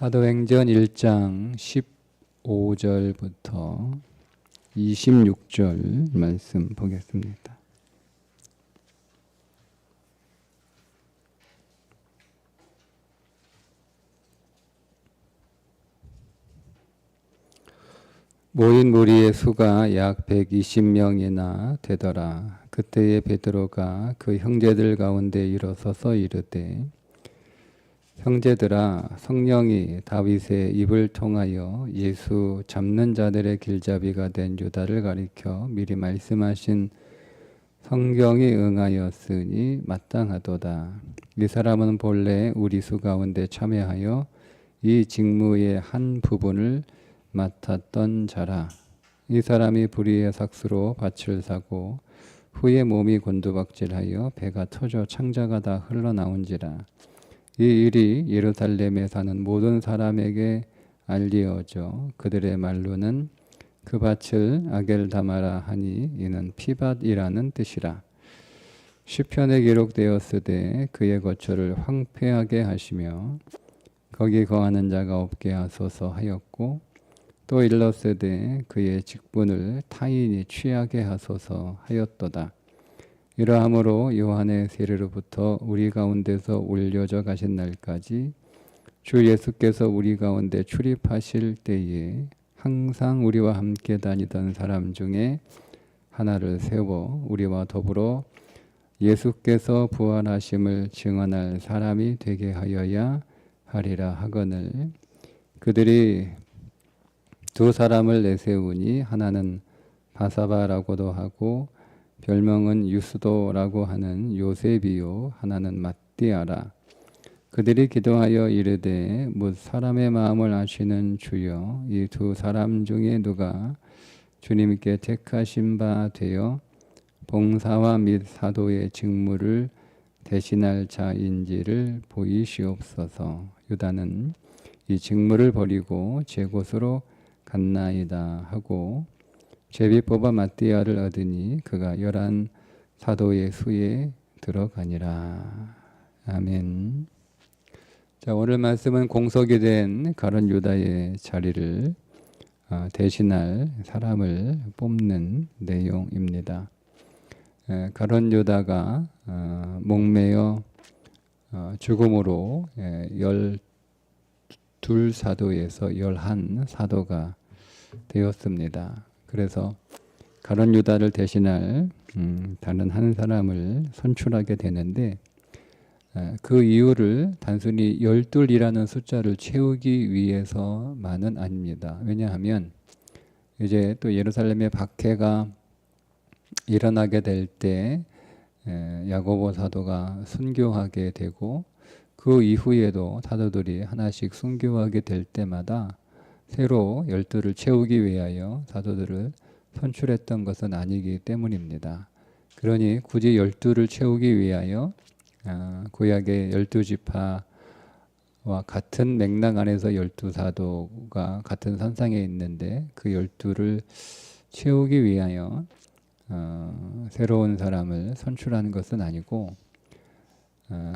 사도행전 1장 15절부터 26절 말씀 보겠습니다. 모인 무리의 수가 약 120명이나 되더라. 그때에 베드로가 그 형제들 가운데 일어서서 이르되, 형제들아, 성령이 다윗의 입을 통하여 예수 잡는 자들의 길잡이가 된 유다를 가리켜 미리 말씀하신 성경이 응하였으니 마땅하도다. 이 사람은 본래 우리 수 가운데 참여하여 이 직무의 한 부분을 맡았던 자라. 이 사람이 불의의 삭수로 밭을 사고 후에 몸이 곤두박질하여 배가 터져 창자가 다 흘러나온지라. 이 일이 예루살렘에 사는 모든 사람에게 알리어져 그들의 말로는 그 밭을 아겔다마라 하니 이는 피밭이라는 뜻이라. 시편에 기록되었으되 그의 거처를 황폐하게 하시며 거기 거하는 자가 없게 하소서 하였고, 또 일렀으되 그의 직분을 타인이 취하게 하소서 하였도다. 이러함으로 요한의 세례로부터 우리 가운데서 올려져 가신 날까지 주 예수께서 우리 가운데 출입하실 때에 항상 우리와 함께 다니던 사람 중에 하나를 세워 우리와 더불어 예수께서 부활하심을 증언할 사람이 되게 하여야 하리라 하거늘, 그들이 두 사람을 내세우니 하나는 바사바라고도 하고 별명은 유스도라고 하는 요셉이요, 하나는 matti아라. 그들이 기도하여 이르되, 못 사람의 마음을 아시는 주여, 이 두 사람 중에 누가 주님께 택하신 바 되어 봉사와 및 사도의 직무를 대신할 자인지를 보이시옵소서. 유다는 이 직무를 버리고 제 곳으로 갔나이다 하고 제비 뽑아 matti아를 얻으니 그가 11 사도의 수에 들어가니라. 아멘. 자, 오늘 말씀은 공석이 된 가룟 유다의 자리를 대신할 사람을 뽑는 내용입니다. 가룟 유다가 목매어 죽음으로 12 사도에서 11 사도가 되었습니다. 그래서 가룟 유다를 대신할 다른 한 사람을 선출하게 되는데, 그 이유를 단순히 12이라는 숫자를 채우기 위해서만은 아닙니다. 왜냐하면 이제 또 예루살렘의 박해가 일어나게 될 때 야고보 사도가 순교하게 되고, 그 이후에도 사도들이 하나씩 순교하게 될 때마다 새로 12를 채우기 위하여 사도들을 선출했던 것은 아니기 때문입니다. 그러니 굳이 12를 채우기 위하여 구약의 12지파와 같은 맥락 안에서 12사도가 같은 선상에 있는데 그 12를 채우기 위하여 새로운 사람을 선출하는 것은 아니고,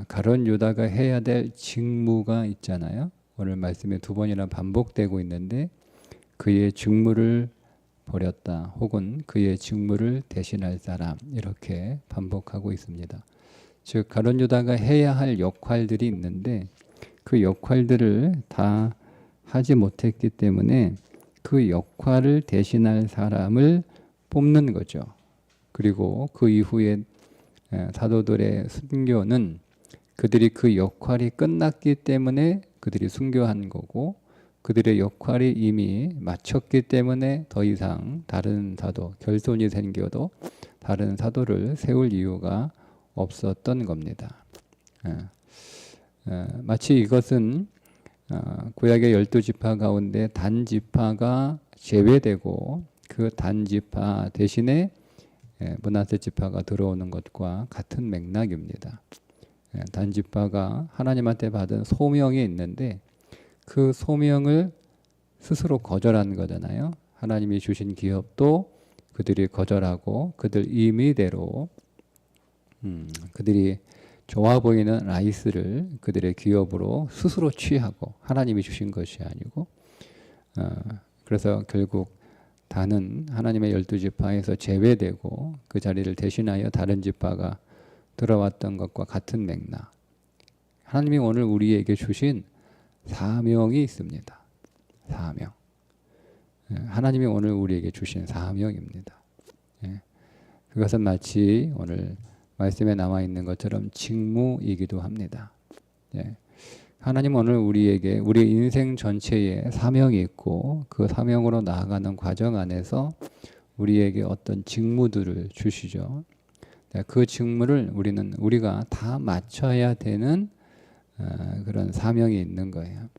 가룟 유다가 해야 될 직무가 있잖아요. 오늘 말씀에 2번이나 반복되고 있는데, 그의 직무를 버렸다 혹은 그의 직무를 대신할 사람, 이렇게 반복하고 있습니다. 즉 가룟 유다가 해야 할 역할들이 있는데 그 역할들을 다 하지 못했기 때문에 그 역할을 대신할 사람을 뽑는 거죠. 그리고 그 이후에 사도들의 순교는 그들이 그 역할이 끝났기 때문에 그들이 순교한 거고, 그들의 역할이 이미 마쳤기 때문에 더 이상 다른 사도, 결손이 생겨도 다른 사도를 세울 이유가 없었던 겁니다. 마치 이것은 구약의 12지파 가운데 단지파가 제외되고 그 단지파 대신에 므낫세 지파가 들어오는 것과 같은 맥락입니다. 단지파가 하나님한테 받은 소명이 있는데 그 소명을 스스로 거절한 거잖아요. 하나님이 주신 기업도 그들이 거절하고 그들 임의대로 그들이 좋아 보이는 라이스를 그들의 기업으로 스스로 취하고 하나님이 주신 것이 아니고 그래서 결국 다는 하나님의 12지파에서 제외되고 그 자리를 대신하여 다른 지파가 들어왔던 것과 같은 맥락. 하나님이 오늘 우리에게 주신 사명이 있습니다. 사명. 하나님이 오늘 우리에게 주신 사명입니다. 그것은 마치 오늘 말씀에 나와 있는 것처럼 직무이기도 합니다. 하나님 오늘 우리에게 우리 인생 전체에 사명이 있고 그 사명으로 나아가는 과정 안에서 우리에게 어떤 직무들을 주시죠. 그 직무를 우리가 다 맞춰야 되는 그런 사명이 있는 거예요.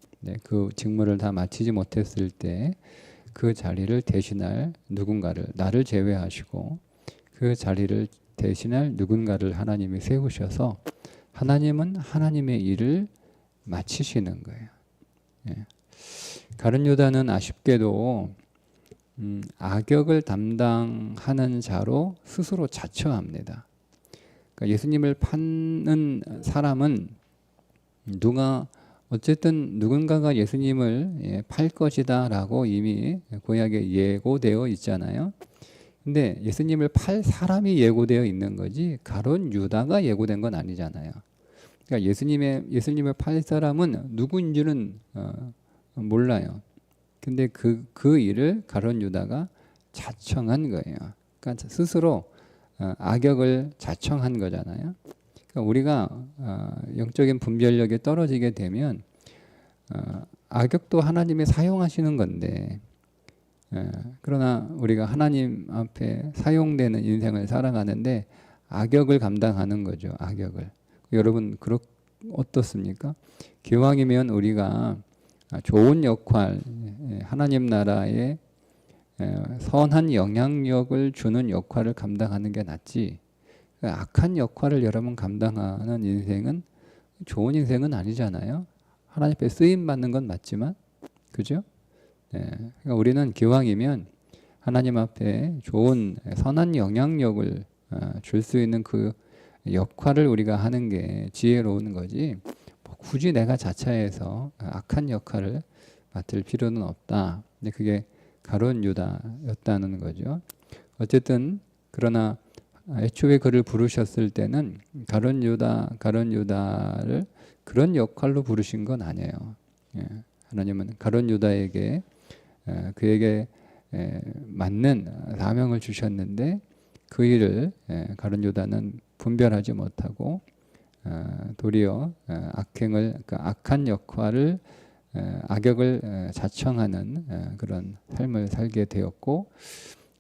그 직무를 다 마치지 못했을 때 그 자리를 대신할 누군가를 나를 제외하시고 그 자리를 대신할 누군가를 하나님이 세우셔서 하나님은 하나님의 일을 마치시는 거예요. 가룟 유다는 아쉽게도 악역을 담당하는 자로 스스로 자처합니다. 그러니까 예수님을 파는 사람은 어쨌든 누군가가 예수님을 팔 것이다라고 이미 구약에 예고되어 있잖아요. 근데 예수님을 팔 사람이 예고되어 있는 거지 가룟 유다가 예고된 건 아니잖아요. 그러니까 예수님을 팔 사람은 누구인지는 몰라요. 근데 그 일을 가룟 유다가 자청한 거예요. 그러니까 스스로 악역을 자청한 거잖아요. 그러니까 우리가 영적인 분별력이 떨어지게 되면 악역도 하나님이 사용하시는 건데 그러나 우리가 하나님 앞에 사용되는 인생을 살아가는데 악역을 감당하는 거죠. 악역을. 여러분 어떻습니까? 기왕이면 우리가 좋은 역할, 하나님 나라에 선한 영향력을 주는 역할을 감당하는 게 낫지. 악한 역할을 여러분 감당하는 인생은 좋은 인생은 아니잖아요. 하나님 앞에 쓰임 받는 건 맞지만, 그죠? 그러니까 우리는 기왕이면 하나님 앞에 좋은 선한 영향력을 줄 수 있는 그 역할을 우리가 하는 게 지혜로운 거지. 굳이 내가 자처해서 악한 역할을 맡을 필요는 없다. 근데 그게 가룟 유다였다는 거죠. 어쨌든 그러나 애초에 그를 부르셨을 때는 가룟 유다를 그런 역할로 부르신 건 아니에요. 하나님은 가룟 유다에게 그에게 맞는 사명을 주셨는데 그 일을 가룟 유다는 분별하지 못하고 도리어 악한 역할을 악역을 자청하는 그런 삶을 살게 되었고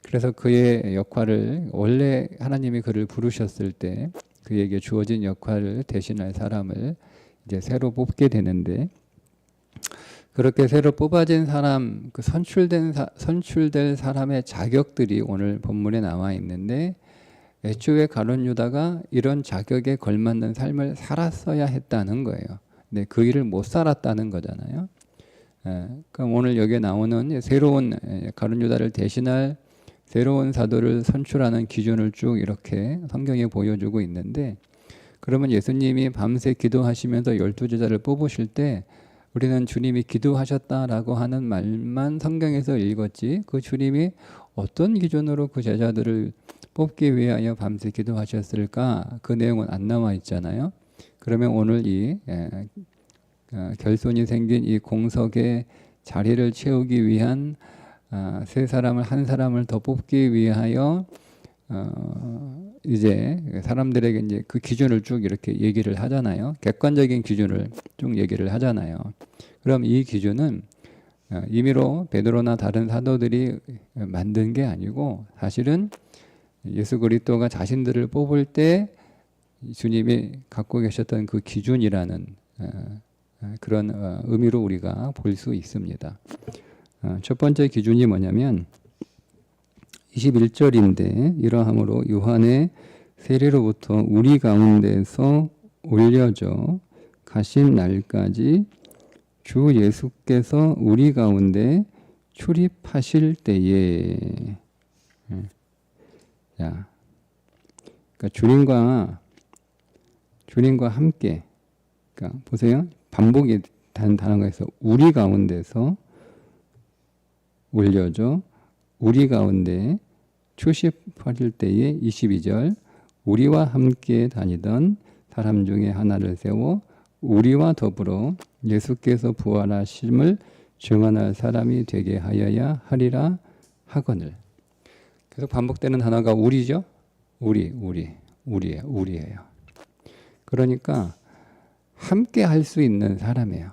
그래서 그의 역할을 원래 하나님이 그를 부르셨을 때 그에게 주어진 역할을 대신할 사람을 이제 새로 뽑게 되는데 그렇게 새로 뽑아진 사람, 그 선출될 사람의 자격들이 오늘 본문에 나와 있는데 애초에 가룟 유다가 이런 자격에 걸맞는 삶을 살았어야 했다는 거예요. 근데 그 일을 못 살았다는 거잖아요. 그럼 오늘 여기에 나오는 새로운 가룟 유다를 대신할 새로운 사도를 선출하는 기준을 쭉 이렇게 성경에 보여주고 있는데 그러면 예수님이 밤새 기도하시면서 12제자를 뽑으실 때 우리는 주님이 기도하셨다라고 하는 말만 성경에서 읽었지 그 주님이 어떤 기준으로 그 제자들을 뽑기 위하여 밤새 기도하셨을까? 그 내용은 안 나와 있잖아요. 그러면 오늘 이 결손이 생긴 이 공석의 자리를 채우기 위한 세 사람을 한 사람을 더 뽑기 위하여 이제 사람들에게 이제 그 기준을 쭉 이렇게 얘기를 하잖아요. 객관적인 기준을 쭉 얘기를 하잖아요. 그럼 이 기준은 임의로 베드로나 다른 사도들이 만든 게 아니고 사실은 예수 그리스도가 자신들을 뽑을 때 주님이 갖고 계셨던 그 기준이라는 그런 의미로 우리가 볼 수 있습니다. 첫 번째 기준이 뭐냐면 21절인데 이러함으로 요한의 세례로부터 우리 가운데서 올려져 가신 날까지 주 예수께서 우리 가운데 출입하실 때에 자, 그러니까 주님과 주님과 함께. 그러니까 보세요. 반복이 된 단어가 있어. 우리 가운데서 올려줘. 우리 가운데 출입하실 때에 22절 우리와 함께 다니던 사람 중에 하나를 세워 우리와 더불어 예수께서 부활하심을 증언할 사람이 되게 하여야 하리라 하거늘. 계속 반복되는 단어가 우리죠. 우리예요. 그러니까 함께 할 수 있는 사람이에요.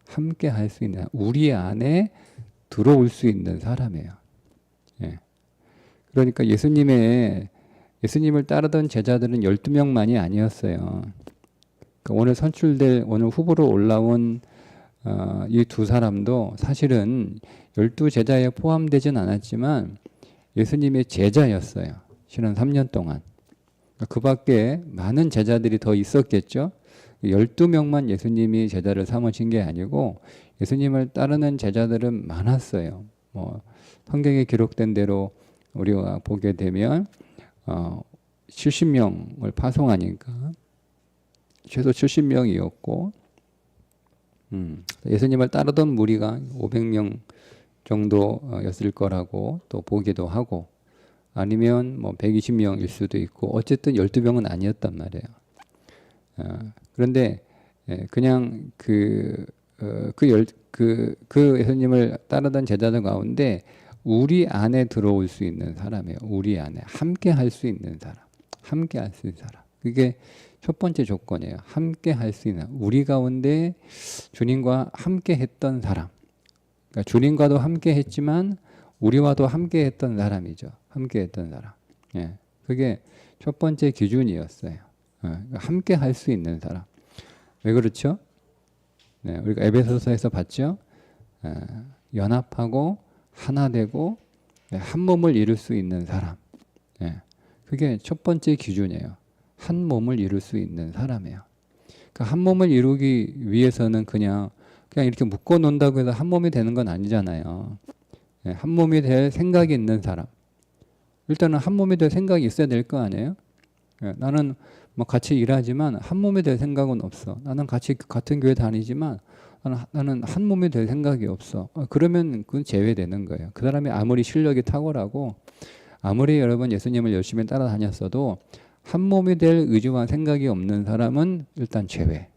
함께 할 수 있는, 우리 안에 들어올 수 있는 사람이에요. 예. 그러니까 예수님을 따르던 제자들은 12명만이 아니었어요. 그러니까 오늘 후보로 올라온 이 두 사람도 사실은 12제자에 포함되진 않았지만 예수님의 제자였어요. 실은 3년 동안. 그 밖에 많은 제자들이 더 있었겠죠. 12명만 예수님이 제자를 삼으신 게 아니고 예수님을 따르는 제자들은 많았어요. 성경에 기록된 대로 우리가 보게 되면 70명을 파송하니까 최소 70명이었고 예수님을 따르던 무리가 500명 정도였을 거라고 또 보기도 하고 아니면 120명일 수도 있고 어쨌든 12명은 아니었단 말이에요. 그런데 그냥 그 예수님을 따르던 제자들 가운데 우리 안에 들어올 수 있는 사람이에요. 우리 안에 함께 할 수 있는 사람. 함께 할 수 있는 사람. 그게 첫 번째 조건이에요. 함께 할 수 있는 우리 가운데 주님과 함께 했던 사람. 그러니까 주님과도 함께 했지만 우리와도 함께 했던 사람이죠. 함께 했던 사람. 예. 그게 첫 번째 기준이었어요. 함께 할 수 있는 사람. 왜 그렇죠? 네, 우리가 에베소서에서 봤죠? 연합하고 하나 되고 한 몸을 이룰 수 있는 사람. 예. 그게 첫 번째 기준이에요. 한 몸을 이룰 수 있는 사람이에요. 그러니까 한 몸을 이루기 위해서는 그냥 이렇게 묶어 놓는다고 해서 한 몸이 되는 건 아니잖아요. 예, 한 몸이 될 생각이 있는 사람. 일단은 한 몸이 될 생각이 있어야 될 거 아니에요? 예, 나는 같이 일하지만 한 몸이 될 생각은 없어. 나는 같은 교회 다니지만 나는 한 몸이 될 생각이 없어. 그러면 그건 제외되는 거예요. 그 사람이 아무리 실력이 탁월하고 아무리 여러분 예수님을 열심히 따라다녔어도 한 몸이 될 의지와 생각이 없는 사람은 일단 제외.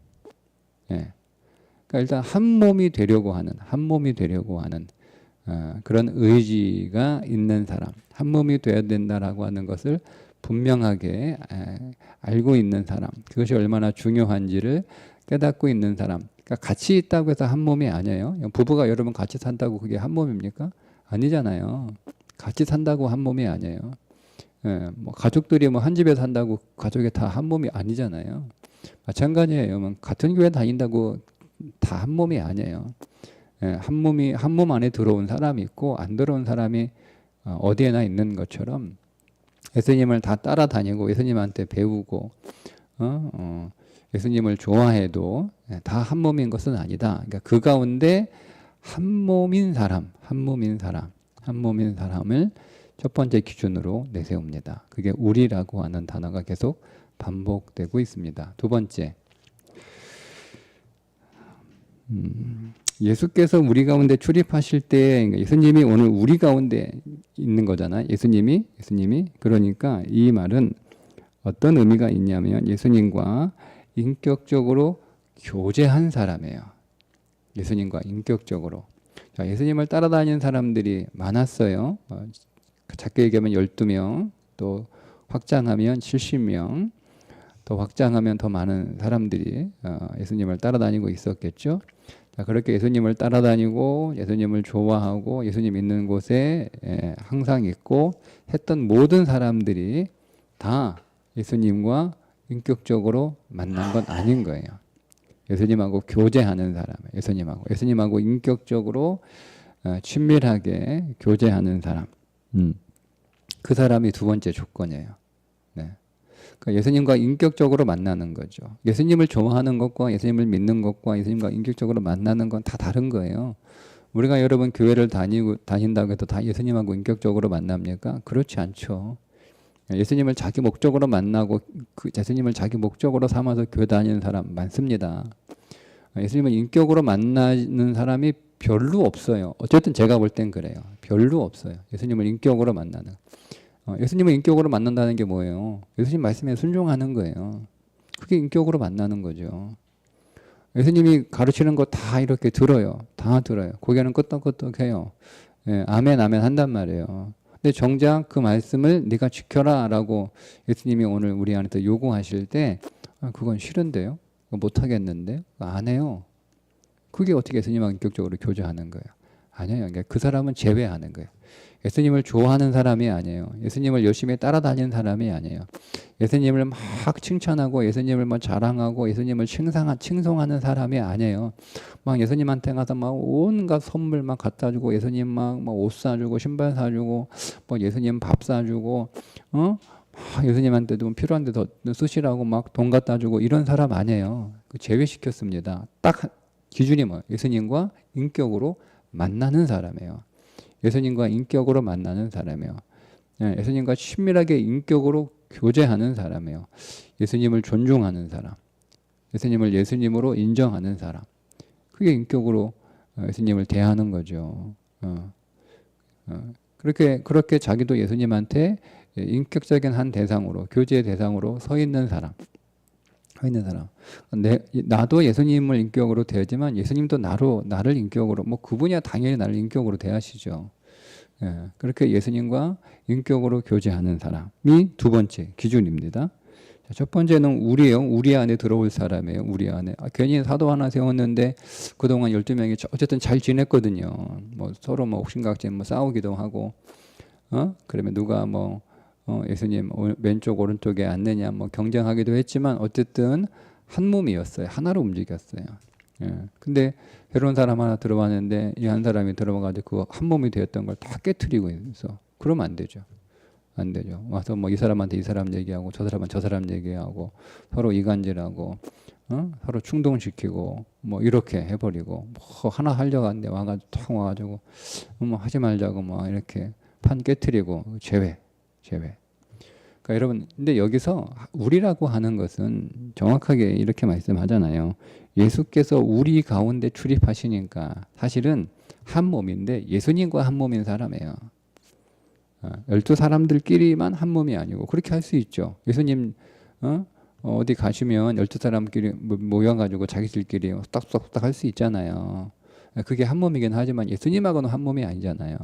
예. 그러니까 일단 한 몸이 되려고 하는 그런 의지가 있는 사람, 한 몸이 되어야 된다라고 하는 것을 분명하게 알고 있는 사람, 그것이 얼마나 중요한지를 깨닫고 있는 사람. 그러니까 같이 있다고 해서 한 몸이 아니에요. 부부가 여러분 같이 산다고 그게 한 몸입니까? 아니잖아요. 같이 산다고 한 몸이 아니에요. 예, 가족들이 한 집에 산다고 가족이 다 한 몸이 아니잖아요. 마찬가지예요. 같은 교회 다닌다고 다 한 몸이 아니에요. 예, 한 몸 안에 들어온 사람이 있고 안 들어온 사람이 어디에나 있는 것처럼 예수님을 다 따라다니고 예수님한테 배우고 예수님을 좋아해도 다 한 몸인 것은 아니다. 그러니까 그 가운데 한 몸인 사람을 첫 번째 기준으로 내세웁니다. 그게 우리라고 하는 단어가 계속 반복되고 있습니다. 두 번째, 예수께서 우리 가운데 출입하실 때 예수님이 오늘 우리 가운데 있는 거잖아요. 예수님이 그러니까 이 말은 어떤 의미가 있냐면 예수님과 인격적으로 교제한 사람이에요. 예수님과 인격적으로. 자, 예수님을 따라다니는 사람들이 많았어요. 작게 얘기하면 12명, 또 확장하면 70명, 더 확장하면 더 많은 사람들이 예수님을 따라다니고 있었겠죠. 자, 그렇게 예수님을 따라다니고 예수님을 좋아하고 예수님 있는 곳에 항상 있고 했던 모든 사람들이 다 예수님과 인격적으로 만난 건 아닌 거예요. 예수님하고 교제하는 사람, 예수님하고 인격적으로 친밀하게 교제하는 사람, 그 사람이 두 번째 조건이에요. 네. 그러니까 예수님과 인격적으로 만나는 거죠. 예수님을 좋아하는 것과 예수님을 믿는 것과 예수님과 인격적으로 만나는 건 다 다른 거예요. 우리가 여러분 교회를 다닌다고 해도 다 예수님하고 인격적으로 만납니까? 그렇지 않죠. 예수님을 자기 목적으로 만나고 그 예수님을 자기 목적으로 삼아서 교회 다니는 사람 많습니다. 예수님을 인격으로 만나는 사람이 별로 없어요. 어쨌든 제가 볼 땐 그래요. 별로 없어요. 예수님을 인격으로 만나는. 예수님을 인격으로 만난다는 게 뭐예요? 예수님 말씀에 순종하는 거예요. 그게 인격으로 만나는 거죠. 예수님이 가르치는 거 다 이렇게 들어요. 다 들어요. 고개는 끄덕끄덕해요. 예, 아멘 아멘 한단 말이에요. 근데 정작 그 말씀을 네가 지켜라 라고 예수님이 오늘 우리한테 요구하실 때 그건 싫은데요? 못하겠는데? 안 해요. 그게 어떻게 예수님하고 인격적으로 교제하는 거예요? 아니에요. 그러니까 그 사람은 제외하는 거예요. 예수님을 좋아하는 사람이 아니에요. 예수님을 열심히 따라다니는 사람이 아니에요. 예수님을 막 칭찬하고 예수님을 막 자랑하고 예수님을 칭송하는 사람이 아니에요. 막 예수님한테 가서 막 온갖 선물 막 갖다 주고 예수님 막 옷 사주고 신발 사주고 뭐 예수님 밥 사주고 막 예수님한테도 필요한 데 더 쓰시라고 막 돈 갖다 주고 이런 사람 아니에요. 제외시켰습니다. 딱 기준이 뭐예요? 예수님과 인격으로 만나는 사람이에요. 예수님과 인격으로 만나는 사람이에요. 예수님과 친밀하게 인격으로 교제하는 사람이에요. 예수님을 존중하는 사람. 예수님을 예수님으로 인정하는 사람. 그게 인격으로 예수님을 대하는 거죠. 그렇게 자기도 예수님한테 인격적인 한 대상으로, 교제의 대상으로 서 있는 사람. 나도 예수님을 인격으로 대하지만 예수님도 나를 인격으로, 뭐 그분이야 당연히 나를 인격으로 대하시죠. 예, 그렇게 예수님과 인격으로 교제하는 사람이 두 번째 기준입니다. 자, 첫 번째는 우리 안에 들어올 사람이에요. 우리 안에. 괜히 사도 하나 세웠는데 그동안 12명이 어쨌든 잘 지냈거든요. 뭐 서로 뭐 옥신각신 뭐 싸우기도 하고, 그러면 누가 예수님 왼쪽 오른쪽에 앉느냐 뭐 경쟁하기도 했지만 어쨌든 한 몸이었어요. 하나로 움직였어요. 예. 근데 새로운 사람 하나 들어왔는데 이 한 사람이 들어와가지고 그 한 몸이 되었던 걸 다 깨트리고 있어. 그러면 안 되죠. 안 되죠. 와서 뭐 이 사람한테 이 사람 얘기하고 저 사람은 저 사람 얘기하고 서로 이간질하고 서로 충동시키고 뭐 이렇게 해버리고 뭐 하나 하려고 하는데 탁 와가지고 뭐 하지 말자고 뭐 이렇게 판 깨트리고 제외. 그러니까 여러분, 근데 여기서 우리라고 하는 것은 정확하게 이렇게 말씀하잖아요. 예수께서 우리 가운데 출입하시니까 사실은 한 몸인데 예수님과 한 몸인 사람이에요. 12사람들끼리만 한 몸이 아니고 그렇게 할 수 있죠. 예수님 어디 가시면 12사람끼리 모여가지고 자기들끼리 딱딱딱 할 수 있잖아요. 그게 한 몸이긴 하지만 예수님하고는 한 몸이 아니잖아요.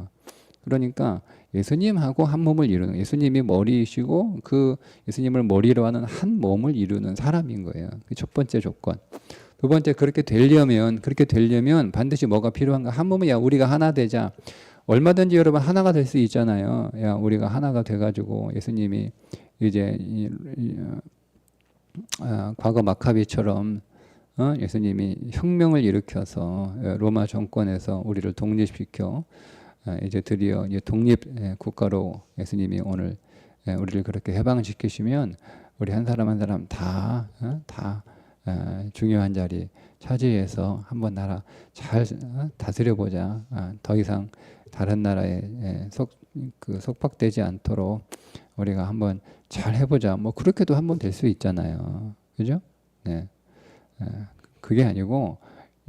그러니까 예수님하고 한 몸을 이루는, 예수님이 머리이시고 그 예수님을 머리로 하는 한 몸을 이루는 사람인 거예요. 그 첫 번째 조건. 두 번째, 그렇게 되려면 반드시 뭐가 필요한가? 한 몸은 우리가 하나 되자. 얼마든지 여러분 하나가 될 수 있잖아요. 우리가 하나가 돼가지고 예수님이 이제 과거 마카비처럼 예수님이 혁명을 일으켜서 로마 정권에서 우리를 독립시켜 이제 드디어 독립 국가로 예수님이 오늘 우리를 그렇게 해방시키시면 우리 한 사람 한 사람 다 중요한 자리 차지해서 한번 나라 잘 다스려보자. 더 이상 다른 나라에 속박되지 않도록 우리가 한번 잘 해보자. 뭐 그렇게도 한번 될 수 있잖아요. 그죠? 네. 그게 아니고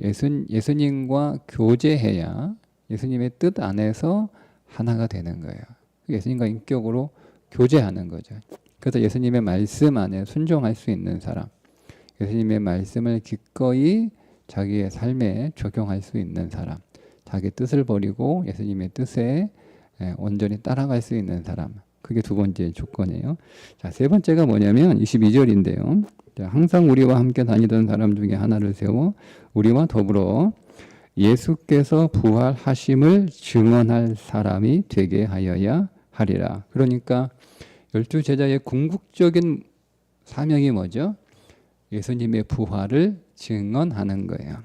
예수님과 교제해야 예수님의 뜻 안에서 하나가 되는 거예요. 예수님과 인격으로 교제하는 거죠. 그래서 예수님의 말씀 안에 순종할 수 있는 사람, 예수님의 말씀을 기꺼이 자기의 삶에 적용할 수 있는 사람, 자기 뜻을 버리고 예수님의 뜻에 온전히 따라갈 수 있는 사람, 그게 두 번째 조건이에요. 자, 세 번째가 뭐냐면 22절인데요. 항상 우리와 함께 다니던 사람 중에 하나를 세워 우리와 더불어 예수께서 부활하심을 증언할 사람이 되게 하여야 하리라. 그러니까 12제자의 궁극적인 사명이 뭐죠? 예수님의 부활을 증언하는 거예요.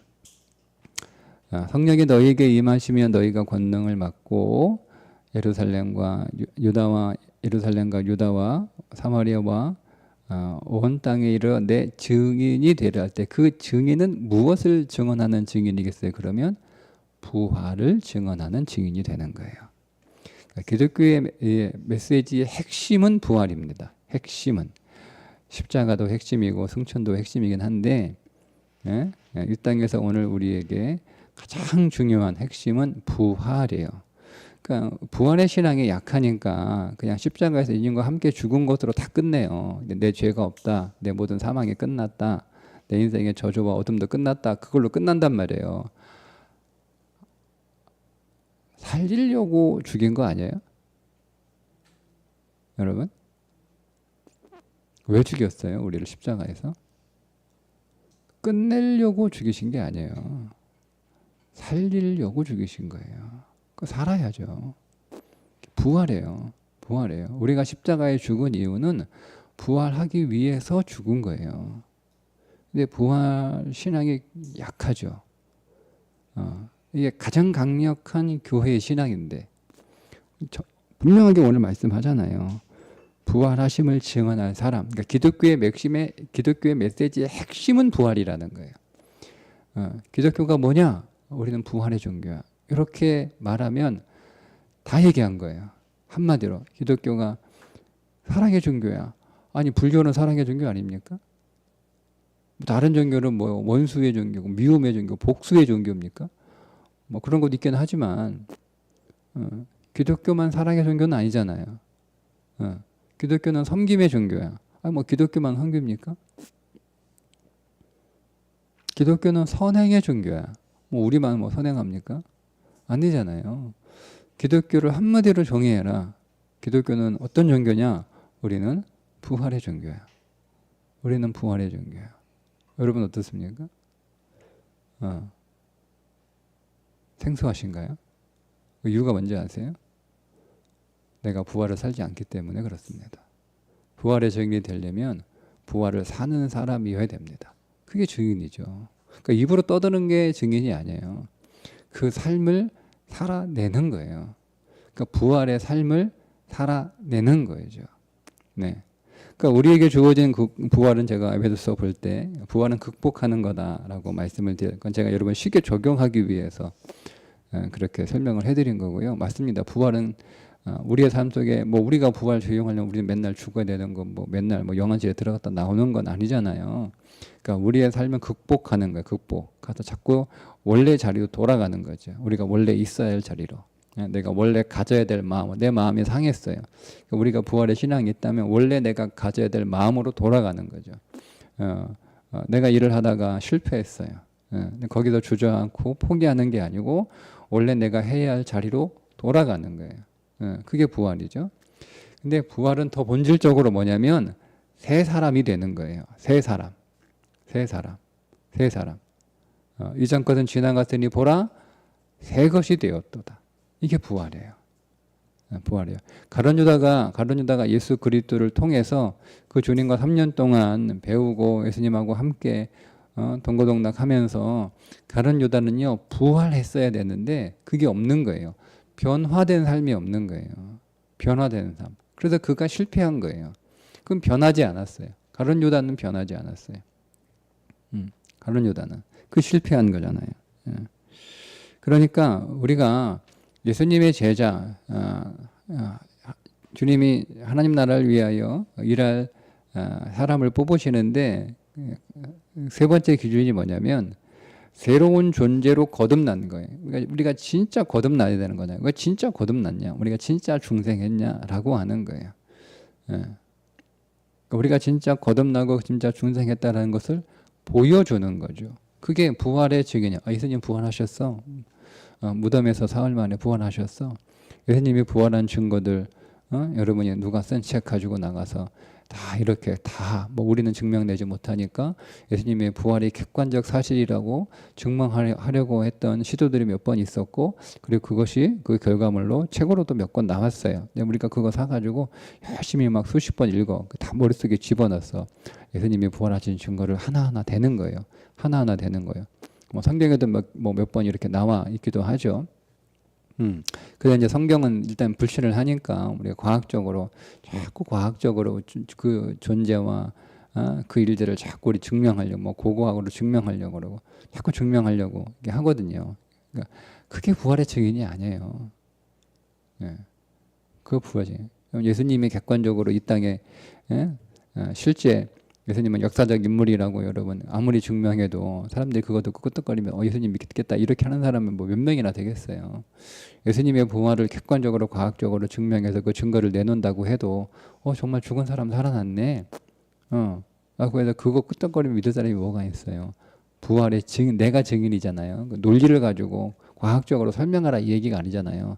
성령이 너희에게 임하시면 너희가 권능을 받고 예루살렘과 유다와 사마리아와 온 땅에 이르러 내 증인이 되려 할 때 그 증인은 무엇을 증언하는 증인이겠어요? 그러면 부활을 증언하는 증인이 되는 거예요. 기독교의 메시지의 핵심은 부활입니다. 핵심은 십자가도 핵심이고 승천도 핵심이긴 한데 이 땅에서 오늘 우리에게 가장 중요한 핵심은 부활이에요. 그러니까 부활의 신앙이 약하니까 그냥 십자가에서 예수님과 함께 죽은 것으로 다 끝내요. 내 죄가 없다, 내 모든 사망이 끝났다, 내 인생의 저주와 어둠도 끝났다, 그걸로 끝난단 말이에요. 살리려고 죽인 거 아니에요? 여러분? 왜 죽였어요? 우리를 십자가에서? 끝내려고 죽이신 게 아니에요. 살리려고 죽이신 거예요. 살아야죠. 부활해요. 부활해요. 우리가 십자가에 죽은 이유는 부활하기 위해서 죽은 거예요. 근데 부활 신앙이 약하죠. 이게 가장 강력한 교회의 신앙인데 분명하게 오늘 말씀하잖아요. 부활하심을 증언할 사람. 그러니까 기독교의 메시지의 핵심은 부활이라는 거예요. 기독교가 뭐냐? 우리는 부활의 종교야. 이렇게 말하면 다 얘기한 거예요. 한마디로 기독교가 사랑의 종교야. 아니 불교는 사랑의 종교 아닙니까? 다른 종교는 뭐 원수의 종교고 미움의 종교, 복수의 종교입니까? 뭐 그런 것도 있긴 하지만 기독교만 사랑의 종교는 아니잖아요. 기독교는 섬김의 종교야. 아니 뭐 기독교만 섬깁니까? 기독교는 선행의 종교야. 뭐 우리만 뭐 선행합니까? 아니잖아요. 기독교를 한마디로 정의해라. 기독교는 어떤 종교냐? 우리는 부활의 종교야. 우리는 부활의 종교야. 여러분 어떻습니까? 생소하신가요? 그 이유가 뭔지 아세요? 내가 부활을 살지 않기 때문에 그렇습니다. 부활의 증인이 되려면 부활을 사는 사람이어야 됩니다. 그게 증인이죠. 그러니까 입으로 떠드는 게 증인이 아니에요. 그 삶을 살아내는 거예요. 그러니까 부활의 삶을 살아내는 거죠. 네. 그러니까 우리에게 주어진 부활은 제가 에베소서 볼 때 부활은 극복하는 거다라고 말씀을 드린 건 제가 여러분 쉽게 적용하기 위해서 그렇게 설명을 해드린 거고요. 맞습니다. 부활은 우리의 삶 속에 뭐 우리가 부활 적용하려면 우리는 맨날 죽어야 되는 거 뭐 맨날 뭐 영안실에 들어갔다 나오는 건 아니잖아요. 그러니까 우리의 삶은 극복하는 거예요. 극복. 가서 자꾸 원래 자리로 돌아가는 거죠. 우리가 원래 있어야 할 자리로. 내가 원래 가져야 될 마음, 내 마음이 상했어요. 그러니까 우리가 부활의 신앙이 있다면 원래 내가 가져야 될 마음으로 돌아가는 거죠. 내가 일을 하다가 실패했어요. 거기서 주저앉고 포기하는 게 아니고 원래 내가 해야 할 자리로 돌아가는 거예요. 그게 부활이죠. 근데 부활은 더 본질적으로 뭐냐면 새 사람이 되는 거예요. 새 사람. 이전 것은 지나갔으니 보라 새 것이 되었도다. 이게 부활이에요. 부활이에요. 가룟 유다가 예수 그리스도를 통해서 그 주님과 3년 동안 배우고 예수님하고 함께 동고동락하면서 가룟 유다는요 부활했어야 되는데 그게 없는 거예요. 변화된 삶이 없는 거예요. 변화된 삶. 그래서 그가 실패한 거예요. 그럼 변하지 않았어요. 가룟 유다는 변하지 않았어요. 가룟 유다는 그 실패한 거잖아요. 그러니까 우리가 예수님의 제자, 주님이 하나님 나라를 위하여 일할 사람을 뽑으시는데 세 번째 기준이 뭐냐면 새로운 존재로 거듭난 거예요. 그러니까 우리가 진짜 거듭나야 되는 거냐. 왜 진짜 거듭났냐. 우리가 진짜 중생했냐라고 하는 거예요. 그러니까 우리가 진짜 거듭나고 진짜 중생했다라는 것을 보여주는 거죠. 그게 부활의 증인이야. 예수님 부활하셨어. 무덤에서 사흘 만에 부활하셨어. 예수님이 부활한 증거들 여러분이 누가 쓴 책 가지고 나가서 다 이렇게 다 뭐 우리는 증명내지 못하니까 예수님의 부활이 객관적 사실이라고 증명하려고 했던 시도들이 몇 번 있었고 그리고 그것이 그 결과물로 책으로도 몇 권 나왔어요. 우리가 그거 사가지고 열심히 막 수십 번 읽어. 다 머릿속에 집어넣었어. 예수님이 부활하신 증거를 하나하나 되는 거예요. 하나하나 되는 거예요. 뭐 성경에도 몇 번 이렇게 나와 있기도 하죠. 그래서 이제 성경은 일단 불신을 하니까 우리가 자꾸 과학적으로 그 존재와 그 일들을 자꾸 우리 증명하려고 뭐 고고학으로 증명하려고 그러고 자꾸 증명하려고 이렇게 하거든요. 그러니까 그게 부활의 증인이 아니에요. 예. 그거 부활이에요. 예수님이 객관적으로 이 땅에 예? 실제 예수님은 역사적 인물이라고 여러분 아무리 증명해도 사람들이 그거 듣고 끄떡거리면 예수님 믿겠다 이렇게 하는 사람은 뭐 몇 명이나 되겠어요. 예수님의 부활을 객관적으로 과학적으로 증명해서 그 증거를 내놓는다고 해도 정말 죽은 사람 살아났네. 그래서 그거 끄떡거리면 믿을 사람이 뭐가 있어요. 부활의 증인, 내가 증인이잖아요. 그 논리를 가지고 과학적으로 설명하라 이 얘기가 아니잖아요.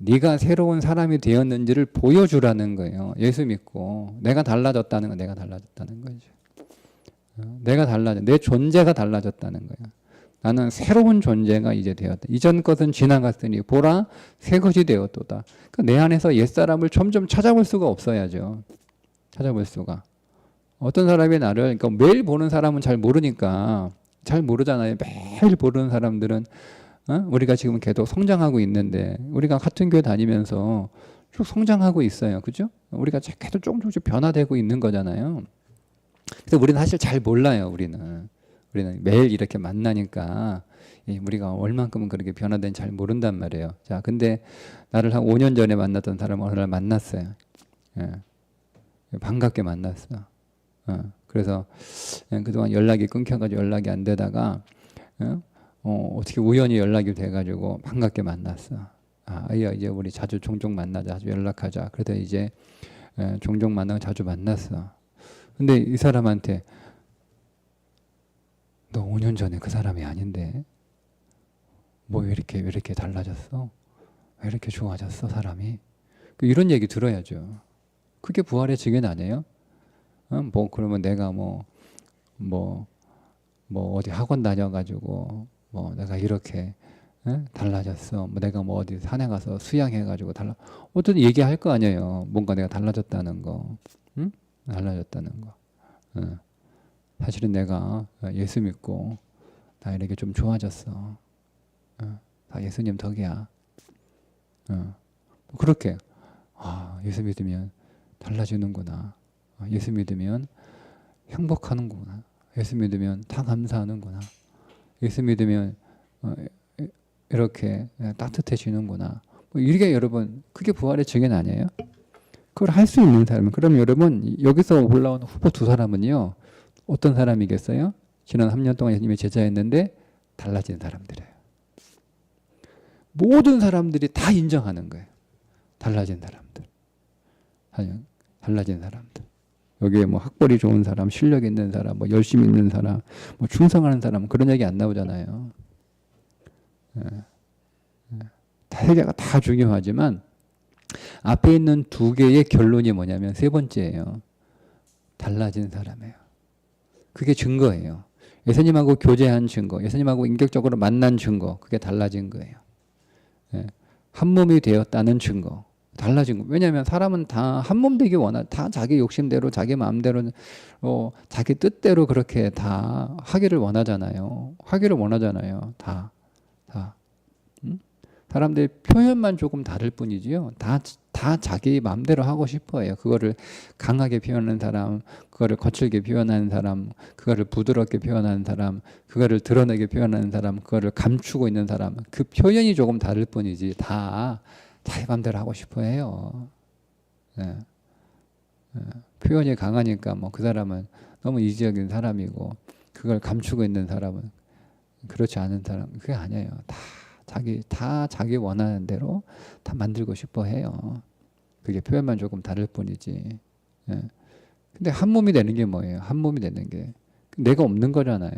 네가 새로운 사람이 되었는지를 보여주라는 거예요. 예수 믿고 내가 달라졌다는 건 내가 달라졌다는 거죠. 내가 내 존재가 달라졌다는 거예요. 나는 새로운 존재가 이제 되었다. 이전 것은 지나갔으니 보라 새 것이 되었도다. 그러니까 내 안에서 옛사람을 점점 찾아볼 수가 없어야죠. 찾아볼 수가. 어떤 사람이 나를 그러니까 매일 보는 사람은 잘 모르니까 잘 모르잖아요. 매일 보는 사람들은 우리가 지금 계속 성장하고 있는데 우리가 같은 교회 다니면서 쭉 성장하고 있어요. 그죠? 우리가 계속 조금씩 변화되고 있는 거잖아요. 그래서 우리는 사실 잘 몰라요. 우리는 매일 이렇게 만나니까 우리가 얼만큼은 그렇게 변화된지 잘 모른단 말이에요. 자, 근데 나를 한 5년 전에 만났던 사람을 어느 날 만났어요. 예. 반갑게 만났어. 그래서 그동안 연락이 끊겨가지고 연락이 안 되다가 어떻게 우연히 연락이 돼가지고 반갑게 만났어. 이제 우리 자주 종종 만나자, 자주 연락하자. 그래서 이제 종종 만나고 자주 만났어. 근데 이 사람한테 너 5년 전에 그 사람이 아닌데 뭐 왜 이렇게 달라졌어? 왜 이렇게 좋아졌어 사람이? 이런 얘기 들어야죠. 그게 부활의 증인 아니에요? 그러면 내가 뭐 어디 학원 다녀가지고 내가 이렇게 달라졌어. 내가 어디 산에 가서 수양해가지고 어떤 얘기할 거 아니에요. 뭔가 내가 달라졌다는 거, 응? 달라졌다는 거. 사실은 내가 예수 믿고 나 이렇게 좀 좋아졌어. 다 예수님 덕이야. 그렇게 예수 믿으면 달라지는구나. 예수 믿으면 행복하는구나. 예수 믿으면 다 감사하는구나. 예수 믿으면 이렇게 따뜻해지는구나. 이게 여러분 그게 부활의 증인 아니에요? 그걸 할 수 있는 사람은 그럼 여러분 여기서 올라온 후보 두 사람은요 어떤 사람이겠어요? 지난 3년 동안 예수님의 제자였는데 달라진 사람들이에요. 모든 사람들이 다 인정하는 거예요. 달라진 사람들. 달라진 사람들. 여기에 학벌이 좋은 사람, 실력 있는 사람, 열심히 있는 사람, 충성하는 사람 그런 얘기 안 나오잖아요. 세 개가 다 중요하지만 앞에 있는 두 개의 결론이 뭐냐면 세 번째예요. 달라진 사람이에요. 그게 증거예요. 예수님하고 교제한 증거, 예수님하고 인격적으로 만난 증거, 그게 달라진 거예요. 한 몸이 되었다는 증거. 달라진 거. 왜냐하면 사람은 다 한 몸 되기 다 자기 욕심대로, 자기 마음대로, 자기 뜻대로 그렇게 다 하기를 원하잖아요. 다. 응? 사람들이 표현만 조금 다를 뿐이지요. 다 자기 마음대로 하고 싶어요. 그거를 강하게 표현하는 사람, 그거를 거칠게 표현하는 사람, 그거를 부드럽게 표현하는 사람, 그거를 드러내게 표현하는 사람, 그거를 감추고 있는 사람. 그 표현이 조금 다를 뿐이지 다 자기 마음대로 하고 싶어 해요. 표현이 강하니까 그 사람은 너무 이기적인 사람이고 그걸 감추고 있는 사람은 그렇지 않은 사람 그게 아니에요. 다 자기 원하는 대로 다 만들고 싶어 해요. 그게 표현만 조금 다를 뿐이지. 근데 한 몸이 되는 게 뭐예요? 한 몸이 되는 게 내가 없는 거잖아요.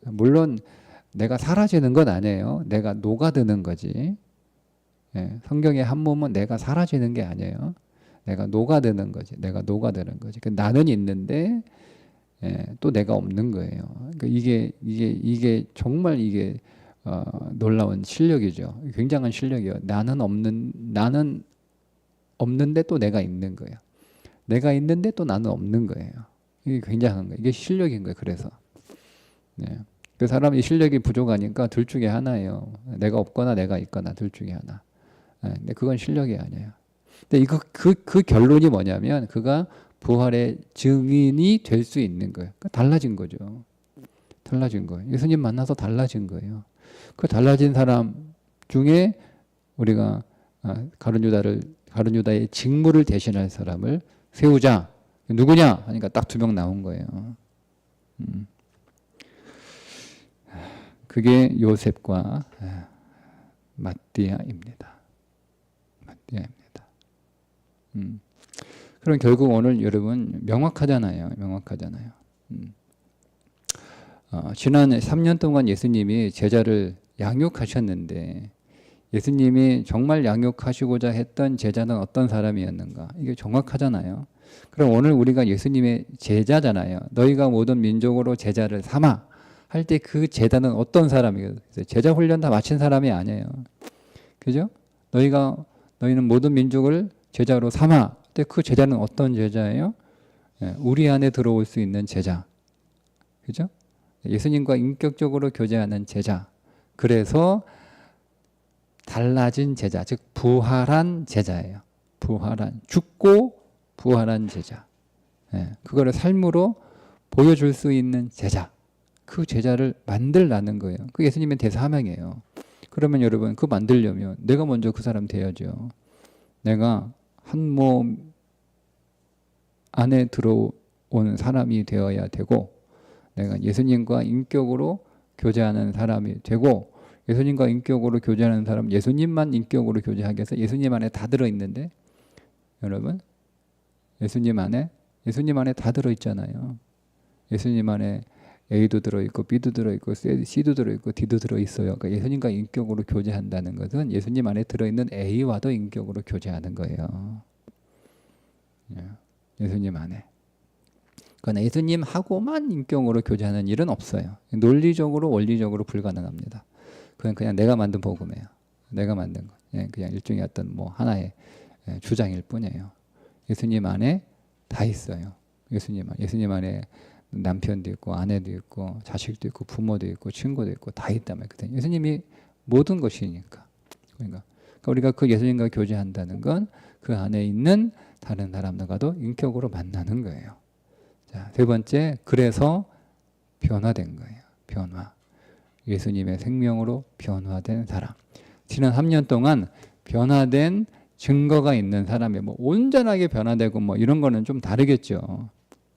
물론 내가 사라지는 건 아니에요. 내가 녹아드는 거지. 성경의 한 몸은 내가 사라지는 게 아니에요. 내가 녹아드는 거지. 나는 있는데 또 내가 없는 거예요. 그러니까 이게 정말 놀라운 실력이죠. 굉장한 실력이에요. 나는 없는데 또 내가 있는 거예요. 내가 있는데 또 나는 없는 거예요. 이게 굉장한 거예요. 이게 실력인 거예요. 그래서 그 사람이 실력이 부족하니까 둘 중에 하나예요. 내가 없거나 내가 있거나 둘 중에 하나. 근데 그건 실력이 아니에요. 근데 그 결론이 뭐냐면 그가 부활의 증인이 될 수 있는 거예요. 그러니까 달라진 거죠. 예수님 만나서 달라진 거예요. 그 달라진 사람 중에 우리가 가룟 유다의 직무를 대신할 사람을 세우자. 누구냐? 하니까 딱 2명 나온 거예요. 그게 요셉과 마띠아입니다. 마띠아입니다. 그럼 결국 오늘 여러분 명확하잖아요. 명확하잖아요. 지난 3년 동안 예수님이 제자를 양육하셨는데 예수님이 정말 양육하시고자 했던 제자는 어떤 사람이었는가? 이게 정확하잖아요. 그럼 오늘 우리가 예수님의 제자잖아요. 너희가 모든 민족으로 제자를 삼아 할 때 그 제자는 어떤 사람이에요? 제자 훈련 다 마친 사람이 아니에요. 그죠? 너희는 모든 민족을 제자로 삼아. 근데 그 제자는 어떤 제자예요? 우리 안에 들어올 수 있는 제자. 그죠? 예수님과 인격적으로 교제하는 제자. 그래서 달라진 제자, 즉 부활한 제자예요. 부활한, 죽고 부활한 제자. 그거를 삶으로 보여줄 수 있는 제자. 그 제자를 만들라는 거예요. 그 예수님의 대사명이에요. 그러면 여러분 그거 만들려면 내가 먼저 그 사람 돼야죠. 내가 한 몸 안에 들어온 사람이 되어야 되고 내가 예수님과 인격으로 교제하는 사람이 되고 예수님과 인격으로 교제하는 사람 예수님만 인격으로 교제하게 해서 예수님 안에 다 들어있는데 여러분 예수님 안에 다 들어있잖아요. 예수님 안에 A도 들어있고 B도 들어있고 C도 들어있고 D도 들어있어요. 그러니까 예수님과 인격으로 교제한다는 것은 예수님 안에 들어있는 A와도 인격으로 교제하는 거예요. 예수님 안에. 그러나 예수님하고만 인격으로 교제하는 일은 없어요. 논리적으로 원리적으로 불가능합니다. 그건 그냥 내가 만든 복음이에요. 내가 만든 거. 그냥 일종의 어떤 뭐 하나의 주장일 뿐이에요. 예수님 안에 다 있어요. 예수님 안에 남편도 있고 아내도 있고 자식도 있고 부모도 있고 친구도 있고 다 있단 말이에요. 예수님이 모든 것이니까. 그러니까 우리가 그 예수님과 교제한다는 건 그 안에 있는 다른 사람들과도 인격으로 만나는 거예요. 자, 3번째, 그래서 변화된 거예요. 변화. 예수님의 생명으로 변화된 사람. 지난 3년 동안 변화된 증거가 있는 사람이 뭐 온전하게 변화되고 뭐 이런 거는 좀 다르겠죠.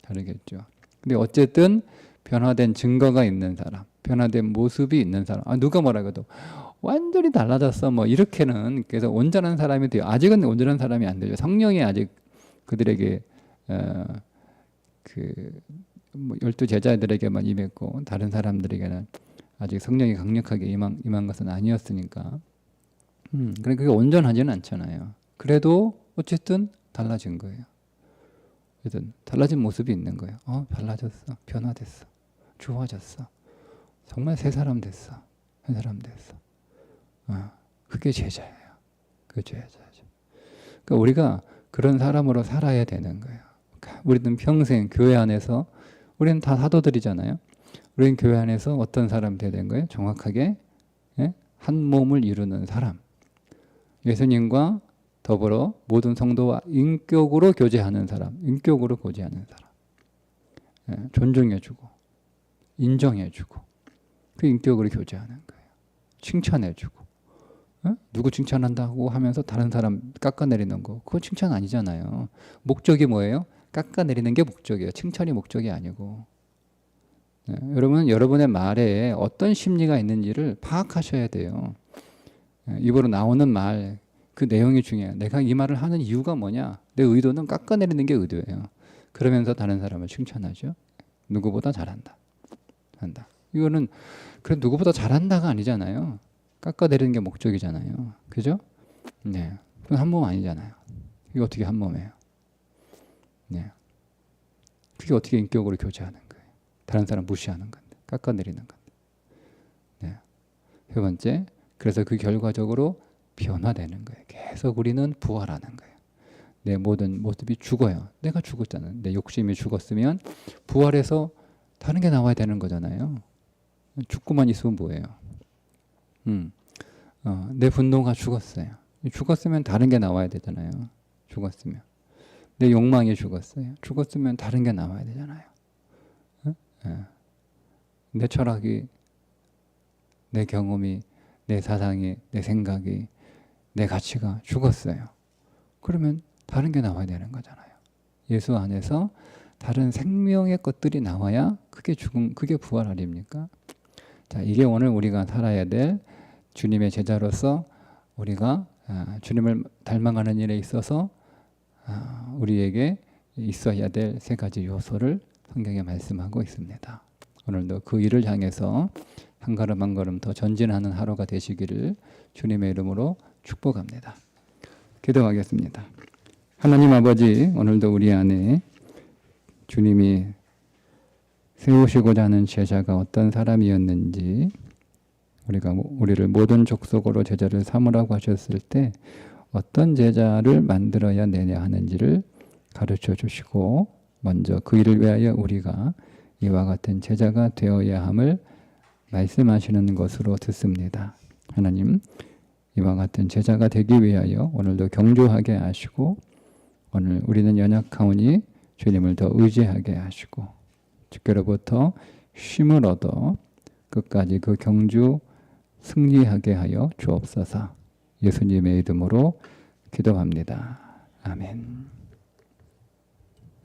근데 어쨌든 변화된 증거가 있는 사람, 변화된 모습이 있는 사람. 누가 뭐라 그래도 완전히 달라졌어. 뭐 이렇게는 그래서 온전한 사람이 돼요. 아직은 온전한 사람이 안 되죠. 성령이 아직 그들에게 뭐 12 제자들에게만 임했고 다른 사람들에게는 아직 성령이 강력하게 임한 것은 아니었으니까. 그러니까 그게 온전하지는 않잖아요. 그래도 어쨌든 달라진 거예요. 어쨌든 달라진 모습이 있는 거예요. 달라졌어. 변화됐어. 좋아졌어. 정말 새 사람 됐어. 그게 제자예요. 그게 제자죠. 그러니까 우리가 그런 사람으로 살아야 되는 거예요. 우리는 평생 교회 안에서 우리는 다 사도들이잖아요. 우리는 교회 안에서 어떤 사람 돼야 되는 거예요? 정확하게 한 몸을 이루는 사람. 예수님과 더불어 모든 성도와 인격으로 교제하는 사람. 존중해주고 인정해주고 그 인격으로 교제하는 거예요. 칭찬해주고 누구 칭찬한다고 하면서 다른 사람 깎아내리는 거 그거 칭찬 아니잖아요. 목적이 뭐예요? 깎아내리는 게 목적이에요. 칭찬이 목적이 아니고. 여러분 여러분의 말에 어떤 심리가 있는지를 파악하셔야 돼요. 입으로 나오는 말 그 내용이 중요해요. 내가 이 말을 하는 이유가 뭐냐? 내 의도는 깎아내리는 게 의도예요. 그러면서 다른 사람을 칭찬하죠. 누구보다 잘한다. 이거는 그래 누구보다 잘한다가 아니잖아요. 깎아내리는 게 목적이잖아요. 그죠? 네. 그건 한 몸 아니잖아요. 이게 어떻게 한 몸이에요? 네. 그게 어떻게 인격으로 교제하는 거예요? 다른 사람 무시하는 건데, 깎아내리는 건데. 네. 3번째, 그래서 그 결과적으로 변화되는 거예요. 계속 우리는 부활하는 거예요. 내 모든 모습이 죽어요. 내가 죽었잖아요. 내 욕심이 죽었으면 부활해서 다른 게 나와야 되는 거잖아요. 죽고만 있으면 뭐예요? 내 분노가 죽었어요. 죽었으면 다른 게 나와야 되잖아요. 죽었으면. 내 욕망이 죽었어요. 죽었으면 다른 게 나와야 되잖아요. 내 철학이, 내 경험이, 내 사상이, 내 생각이 내 가치가 죽었어요. 그러면 다른 게 나와야 되는 거잖아요. 예수 안에서 다른 생명의 것들이 나와야 그게 죽음, 그게 부활 아닙니까? 자, 이게 오늘 우리가 살아야 될 주님의 제자로서 우리가 주님을 닮아가는 일에 있어서 우리에게 있어야 될 세 가지 요소를 성경에 말씀하고 있습니다. 오늘도 그 일을 향해서 한 걸음 한 걸음 더 전진하는 하루가 되시기를 주님의 이름으로 축복합니다. 기도하겠습니다. 하나님 아버지, 오늘도 우리 안에 주님이 세우시고자 하는 제자가 어떤 사람이었는지, 우리를 모든 족속으로 제자를 삼으라고 하셨을 때 어떤 제자를 만들어야 되냐 하는지를 가르쳐 주시고, 먼저 그 일을 위하여 우리가 이와 같은 제자가 되어야 함을 말씀하시는 것으로 듣습니다. 하나님, 이와 같은 제자가 되기 위하여 오늘도 경주하게 하시고, 오늘 우리는 연약하오니 주님을 더 의지하게 하시고, 주께로부터 쉼을 얻어 끝까지 그 경주 승리하게 하여 주옵소서. 예수님의 이름으로 기도합니다. 아멘.